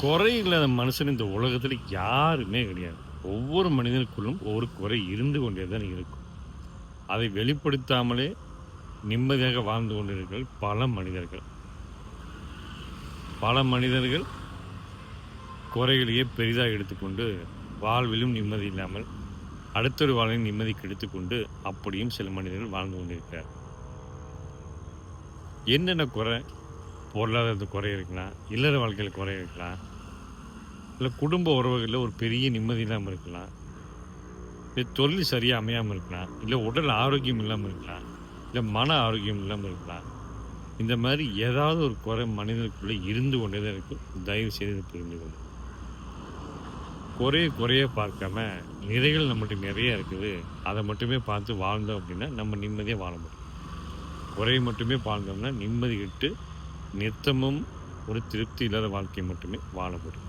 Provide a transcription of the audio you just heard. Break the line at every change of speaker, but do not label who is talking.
குறை இல்லாத மனுஷன் இந்த உலகத்துல யாருமே கிடையாது. ஒவ்வொரு மனிதனுக்குள்ளும் ஒரு குறை இருந்து கொண்டே தான் இருக்கும். அதை வெளிப்படுத்தாமலே நிம்மதியாக வாழ்ந்து கொண்டிருக்கிற பல மனிதர்கள். பல மனிதர்கள் குறைகளையே பெரிதாக எடுத்துக்கொண்டு வாழ்விலும் நிம்மதி இல்லாமல் அடுத்தொரு வாழ்வின் நிம்மதி கெடுத்துக்கொண்டு அப்படியும் சில மனிதர்கள் வாழ்ந்து கொண்டிருக்கிறார். என்னென்ன குறை? பொருளாதாரத்துல குறை இருக்கலாம், இல்லற வாழ்க்கையில குறை இருக்கலாம், இல்ல குடும்ப உறவுகள்ல ஒரு பெரிய நிம்மதி இல்லாம இருக்கலாம், இல்ல தொழில் சரியா அமையாம இருக்கலாம், இல்ல உடல் ஆரோக்கியம் இல்லாம இருக்கலாம், இல்ல மன ஆரோக்கியம் இல்லாம இருக்கலாம். இந்த மாரி ஏதாவது ஒரு குறை மனிதனுக்குள்ள இருந்து கொண்டே தான் இருக்கும். தயவு செய்து இத புரிந்து கொள்ளுங்க. குறைய குறைய பார்க்காம, நிறைகள் நம்மட்ட நெறைய இருக்குது. அத மட்டுமே பார்த்து வாழ்ந்தோம் அப்படின்னா, நம்ம நிம்மதியா வாழ முடியும். குறைய மட்டுமே வாழ்ந்தோம்னா, நிம்மதி கெட்டு நித்தமும் ஒரு திருப்தி இல்லாத வாழ்க்கை மட்டுமே வாழ முடியும்.